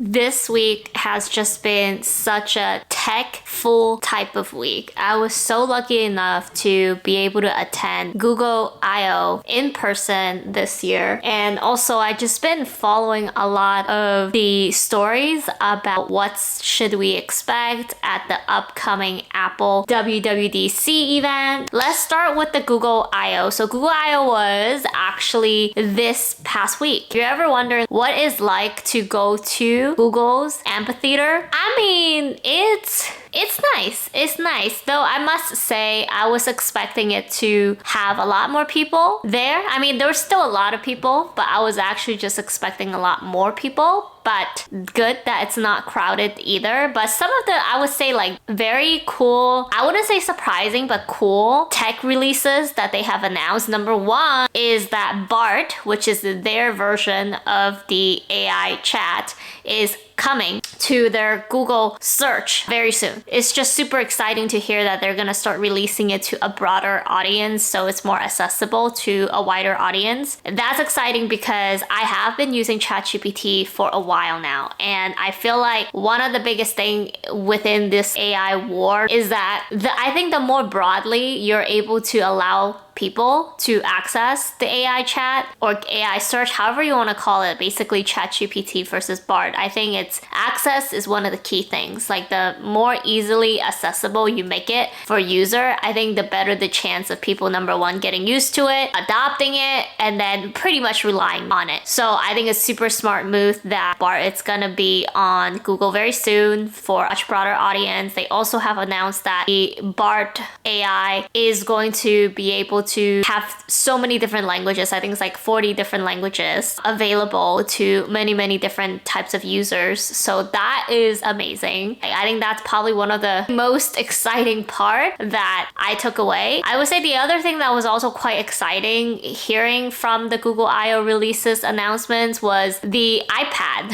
This week has just been such a tech-full type of week. I was so lucky enough to be able to attend Google I/O in person this year. And also, I just been following a lot of the stories about what should we expect at the upcoming Apple WWDC event. Let's start with the Google I/O. So Google I/O was actually this past week. If you're ever wondering what it's like to go to Google's amphitheater, I mean, it's nice. It's nice. Though I must say, I was expecting it to have a lot more people there. I mean, there were still a lot of people, but I was actually just expecting a lot more people. But good that it's not crowded either. But some of the, I would say, like, very cool, I wouldn't say surprising, but cool tech releases that they have announced. Number one is that Bart, which is their version of the AI chat, is coming to their Google search very soon. It's just super exciting to hear that they're gonna start releasing it to a broader audience, so it's more accessible to a wider audience. That's exciting because I have been using ChatGPT for a while now, and I feel like one of the biggest thing within this AI war is that I think the more broadly you're able to allow people to access the AI chat or AI search, however you want to call it, basically ChatGPT versus Bard. I think it's access is one of the key things. Like, the more easily accessible you make it for user, I think the better the chance of people, number one, getting used to it, adopting it, and then pretty much relying on it. So I think it's super smart move that Bard, it's gonna be on Google very soon for a much broader audience. They also have announced that the Bard AI is going to be able to have so many different languages. I think it's like 40 different languages available to many different types of users. So that is amazing. I think that's probably one of the most exciting part that I took away. I would say the other thing that was also quite exciting hearing from the Google I/O releases announcements was the iPad.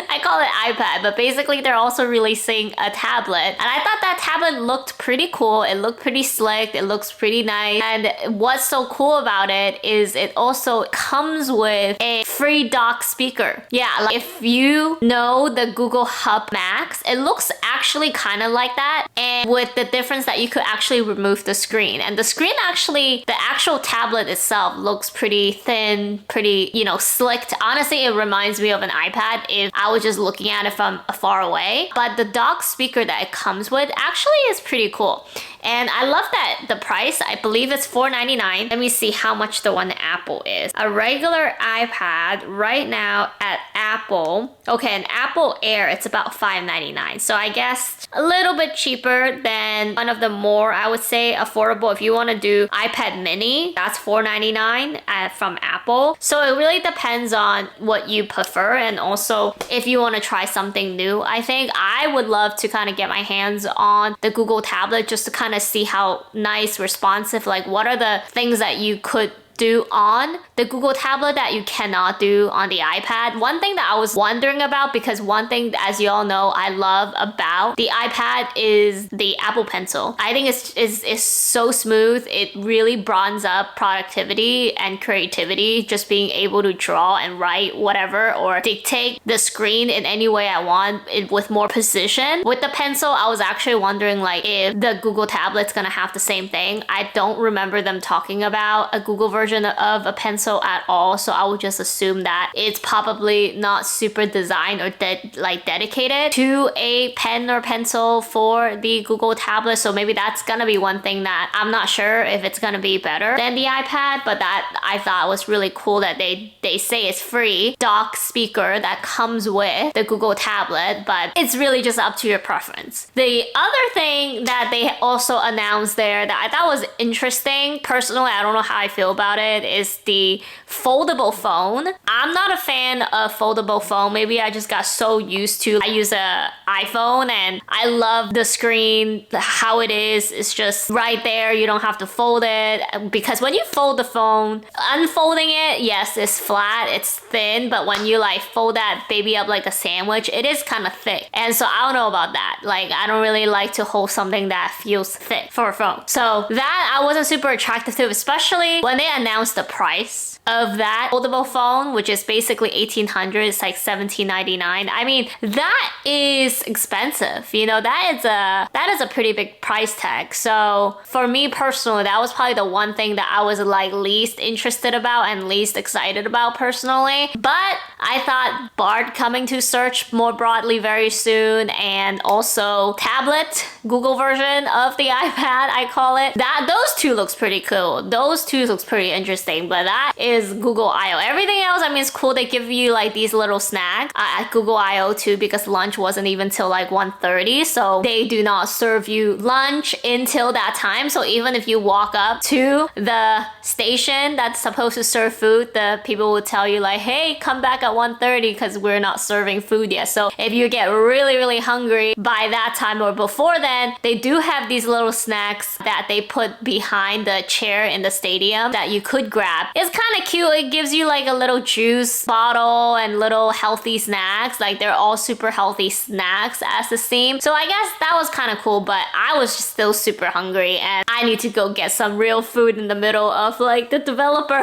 I call it iPad, but basically they're also releasing a tablet. And I thought that tablet looked pretty cool. It looked pretty slick. It looks pretty nice. And what's so cool about it is it also comes with a free dock speaker. Yeah, like if you know the Google Hub Max, it looks actually kind of like that. And with the difference that you could actually remove the screen. And the screen actually, the actual tablet itself looks pretty thin, pretty, slicked. Honestly, it reminds me of an iPad if I was just looking at it from far away. But the dock speaker that it comes with actually is pretty cool. And I love that the price, I believe it's $499. Let me see how much the one Apple is. A regular iPad right now at Apple, okay, an Apple Air, it's about $599. So I guess a little bit cheaper than one of the more, I would say, affordable. If you want to do iPad mini, that's $499 from Apple. So it really depends on what you prefer, and also if you want to try something new. I think I would love to kind of get my hands on the Google tablet just to kind of see how nice, responsive, like what are the things that you could do on the Google tablet that you cannot do on the iPad. One thing that I was wondering about, because one thing, as you all know, I love about the iPad is the Apple Pencil. I think it's so smooth. It really broadens up productivity and creativity, just being able to draw and write whatever or dictate the screen in any way I want it with more precision. With the pencil, I was actually wondering like if the Google tablet's gonna have the same thing. I don't remember them talking about a Google version of a pencil at all, so I would just assume that it's probably not super designed or dedicated to a pen or pencil for the Google tablet. So maybe that's gonna be one thing that I'm not sure if it's gonna be better than the iPad, but that I thought was really cool that they say it's free dock speaker that comes with the Google tablet, but it's really just up to your preference. The other thing that they also announced there that I thought was interesting, personally, I don't know how I feel about it, is the foldable phone. I'm not a fan of foldable phone. Maybe I just got so used to, I use a iPhone and I love the screen, how it is. It's just right there. You don't have to fold it, because when you fold the phone, unfolding it, yes, it's flat, it's thin, but when you like fold that baby up like a sandwich, it is kind of thick. And so I don't know about that. Like, I don't really like to hold something that feels thick for a phone. So that I wasn't super attracted to, especially when they announced the price. price of that foldable phone, which is basically $1,800. It's like $1,799. I mean, that is expensive. You know, that is a pretty big price tag. So for me personally, that was probably the one thing that I was like least interested about and least excited about personally. But I thought Bard coming to search more broadly very soon, and also tablet Google version of the iPad, I call it, that those two looks pretty cool. Those two looks pretty interesting. But that is Google I/O. Everything else, I mean, it's cool. They give you like these little snacks at Google I/O too, because lunch wasn't even till like 1:30, so they do not serve you lunch until that time. So even if you walk up to the station that's supposed to serve food, the people will tell you like, hey, come back at 1:30 because we're not serving food yet. So if you get really hungry by that time or before then, they do have these little snacks that they put behind the chair in the stadium that you could grab. It's kind of cute. It gives you like a little juice bottle and little healthy snacks. Like they're all super healthy snacks as the theme. So I guess that was kind of cool, but I was just still super hungry and I need to go get some real food in the middle of like the developer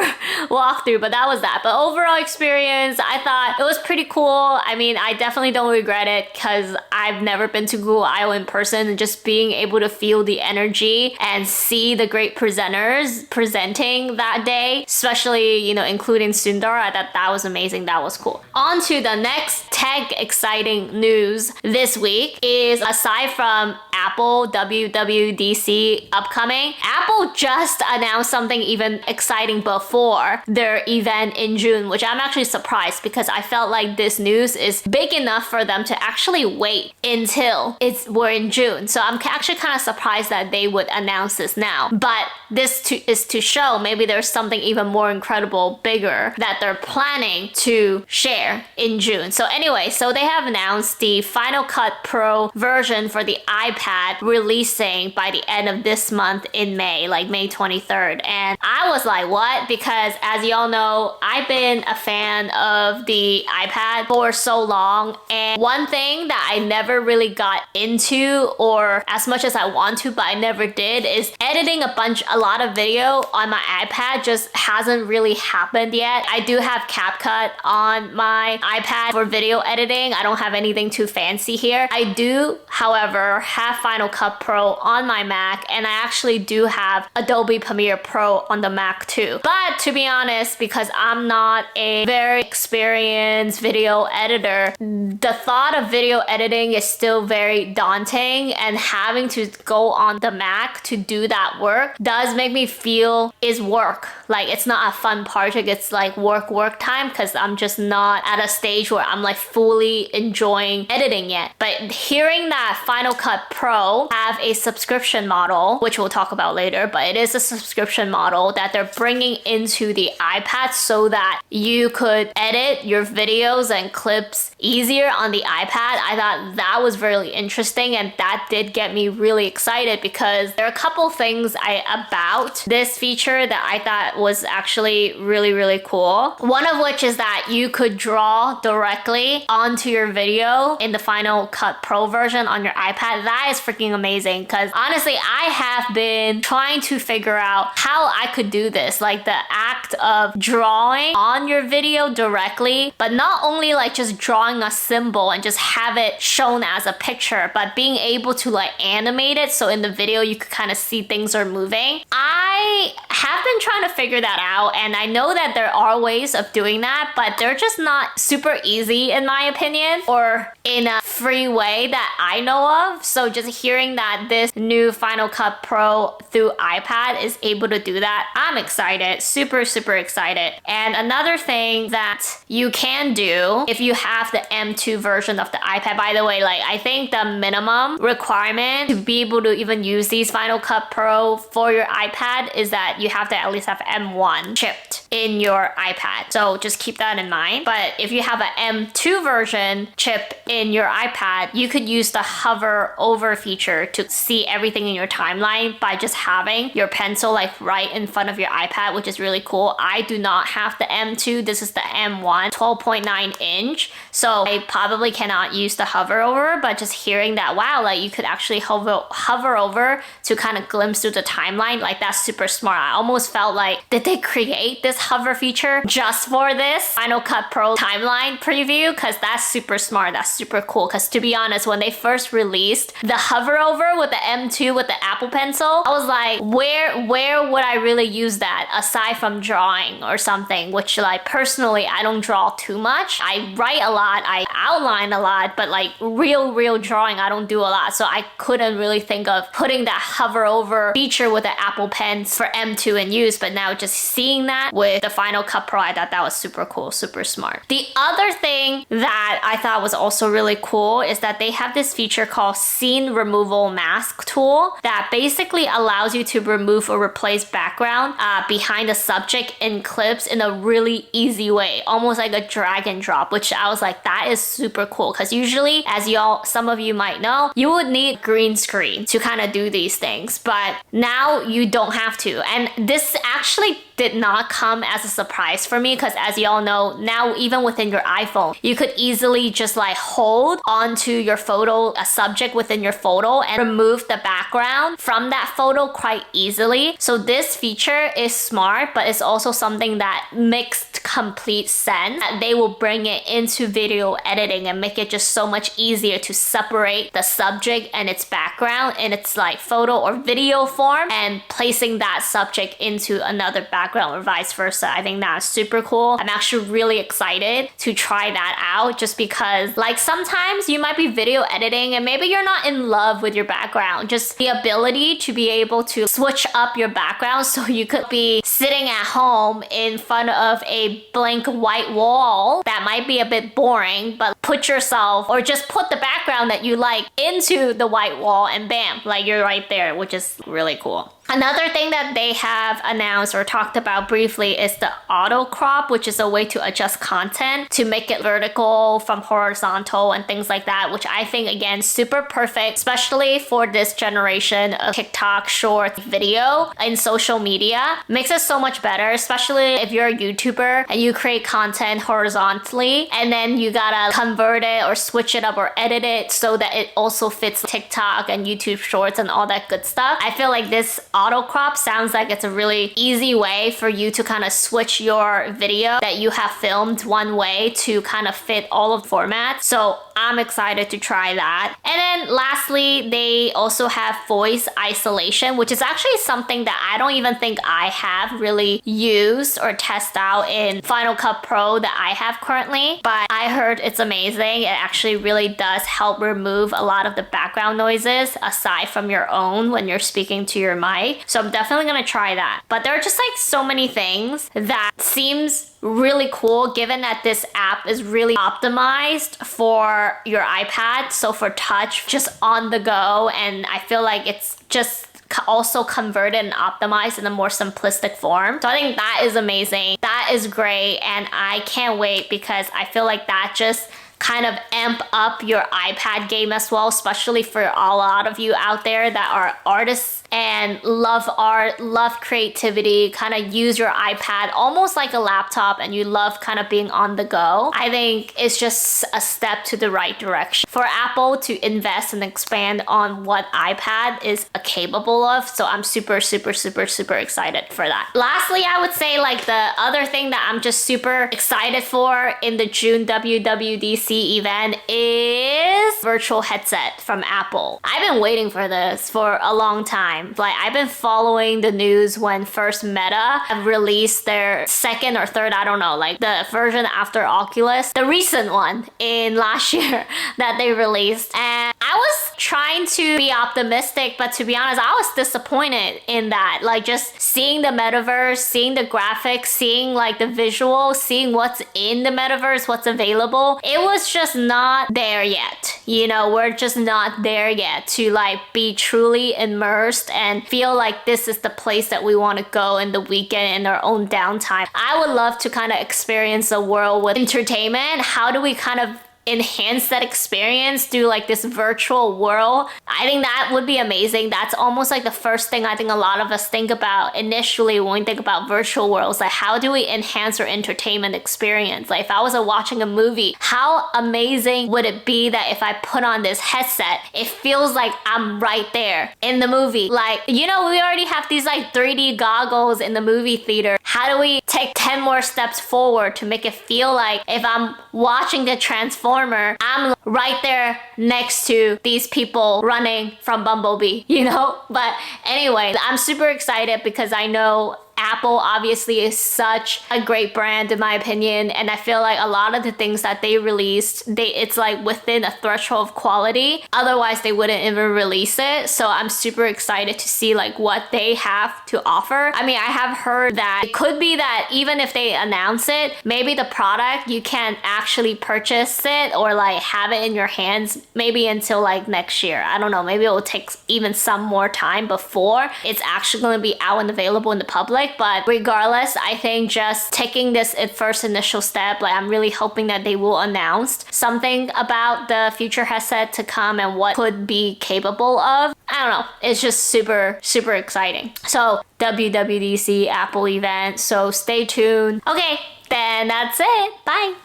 walkthrough. But that was that. But overall experience, I thought it was pretty cool. I mean, I definitely don't regret it because I've never been to Google I/O in person, and just being able to feel the energy and see the great presenters presenting that day, especially, you know, including Sundar, I thought that was amazing. That was cool. On to the next tech exciting news this week is, aside from Apple WWDC upcoming, Apple just announced something even exciting before their event in June, which I'm actually surprised because I felt like this news is big enough for them to actually wait until we're in June. So I'm actually kind of surprised that they would announce this now. But this is to show maybe there's something even more incredible, bigger that they're planning to share in June. So anyway, so they have announced the Final Cut Pro version for the iPad releasing by the end of this month in May, like May 23rd. And I was like, what? Because as y'all know, I've been a fan of the iPad for so long. And one thing that I never really got into, or as much as I want to, but I never did, is editing a lot of video on my iPad just hasn't really happened yet. I do have CapCut on my iPad for video editing. I don't have anything too fancy here. I do, however, have Final Cut Pro on my Mac, and I actually do have Adobe Premiere Pro on the Mac too. But to be honest, because I'm not a very experienced video editor, the thought of video editing is still very daunting, and having to go on the Mac to do that work does make me feel is work. Like it's not a fun project, it's like work time, because I'm just not at a stage where I'm like fully enjoying editing yet. But hearing that Final Cut Pro have a subscription model, which we'll talk about later, but it is a subscription model that they're bringing into the iPad so that you could edit your videos and clips easier on the iPad. I thought that was really interesting, and that did get me really excited because there are a couple things about this feature that I thought was actually really cool. One of which is that you could draw directly onto your video in the Final Cut Pro version on your iPad. That is freaking amazing, because honestly, I have been trying to figure out how I could do this, like the act of drawing on your video directly, but not only like just drawing a symbol and just have it shown as a picture, but being able to like animate it so in the video you could kind of see things are moving. I have been trying to figure that out, and I know that there are ways of doing that, but they're just not super easy in my opinion, or in a free way that I know of. So just hearing that this new Final Cut Pro through iPad is able to do that, I'm excited, super excited. And another thing that you can do if you have the M2 version of the iPad, by the way, like I think the minimum requirement to be able to even use these Final Cut Pro for your iPad is that you have to at least have M1 chipped in your iPad. So just keep that in mind. But if you have an M2 version chip in your iPad, you could use the hover over feature to see everything in your timeline by just having your pencil like right in front of your iPad, which is really cool. I do not have the M2. This is the M1, 12.9 inch. So I probably cannot use the hover over, but just hearing that, wow, like you could actually hover over to kind of glimpse through the timeline, like that's super smart. I almost felt like, did they create this hover feature just for this Final Cut Pro timeline preview? Because that's super smart. That's super cool. Because to be honest, when they first released the hover over with the M2 with the Apple Pencil, I was like, where would I really use that aside from drawing or something, which like personally, I don't draw too much. I write a lot, I outline a lot, but like real drawing, I don't do a lot. So I couldn't really think of putting that hover over feature with the Apple Pen for M2 in use. But now just seeing that with the Final Cut Pro, I thought that was super cool, super smart. The other thing that I thought was also really cool is that they have this feature called Scene Removal Mask Tool that basically allows you to remove or replace background behind a subject in clips in a really easy way, almost like a drag and drop, which I was like, that is super cool. Because usually, as some of you might know, you would need green screen to kind of do these things, but now you don't have to. And this actually did not come as a surprise for me, because as y'all know, now even within your iPhone, you could easily just like hold onto your photo, a subject within your photo, and remove the background from that photo quite easily. So this feature is smart, but it's also something that makes complete sense. They will bring it into video editing and make it just so much easier to separate the subject and its background in its like photo or video form, and placing that subject into another background or vice versa. I think that's super cool. I'm actually really excited to try that out, just because like sometimes you might be video editing and maybe you're not in love with your background. Just the ability to be able to switch up your background, so you could be sitting at home in front of a blank white wall that might be a bit boring, but put yourself or just put the background that you like into the white wall and bam, like you're right there, which is really cool. Another thing that they have announced or talked about briefly is the auto crop, which is a way to adjust content to make it vertical from horizontal and things like that, which I think, again, super perfect, especially for this generation of TikTok short video in social media. Makes it so much better, especially if you're a YouTuber and you create content horizontally and then you gotta convert it or switch it up or edit it so that it also fits TikTok and YouTube shorts and all that good stuff. I feel like this auto crop sounds like it's a really easy way for you to kind of switch your video that you have filmed one way to kind of fit all of the formats. So I'm excited to try that. And then lastly, they also have voice isolation, which is actually something that I don't even think I have really used or tested out in Final Cut Pro that I have currently, but I heard it's amazing. It actually really does help remove a lot of the background noises aside from your own when you're speaking to your mic. So I'm definitely gonna try that. But there are just like so many things that seems really cool, given that this app is really optimized for your iPad. So for touch, just on the go. And I feel like it's just also converted and optimized in a more simplistic form. So I think that is amazing. That is great. And I can't wait, because I feel like that just kind of amp up your iPad game as well, especially for a lot of you out there that are artists and love art, love creativity, kind of use your iPad almost like a laptop, and you love kind of being on the go. I think it's just a step to the right direction for Apple to invest and expand on what iPad is capable of. So I'm super excited for that. Lastly, I would say like the other thing that I'm just super excited for in the June WWDC event is virtual headset from Apple. I've been waiting for this for a long time. Like I've been following the news when first Meta have released their second or third, I don't know, like the version after Oculus, the recent one in last year that they released. And I was trying to be optimistic, but to be honest, I was disappointed in that. Like just seeing the metaverse, seeing the graphics, seeing like the visual, seeing what's in the metaverse, what's available, it was just not there yet. You know, we're just not there yet to like be truly immersed and feel like this is the place that we want to go in the weekend in our own downtime. I would love to kind of experience a world with entertainment. How do we kind of enhance that experience through like this virtual world. I think that would be amazing. That's almost like the first thing I think a lot of us think about initially when we think about virtual worlds. Like, how do we enhance our entertainment experience? Like, if I was watching a movie, how amazing would it be that if I put on this headset, it feels like I'm right there in the movie? Like, you know, we already have these like 3D goggles in the movie theater. How do we take 10 more steps forward to make it feel like if I'm watching the Transformer, I'm right there next to these people running from Bumblebee, you know? But anyway, I'm super excited because I know Apple obviously is such a great brand in my opinion, and I feel like a lot of the things that they released, it's like within a threshold of quality. Otherwise, they wouldn't even release it. So I'm super excited to see like what they have to offer. I mean, I have heard that it could be that even if they announce it, maybe the product you can actually purchase it or like have it in your hands maybe until like next year. I don't know. Maybe it will take even some more time before it's actually going to be out and available in the public. But regardless, I think just taking this first initial step, like I'm really hoping that they will announce something about the future headset to come and what could be capable of. I don't know. It's just super, super exciting. So WWDC Apple event. So stay tuned. Okay, then that's it. Bye.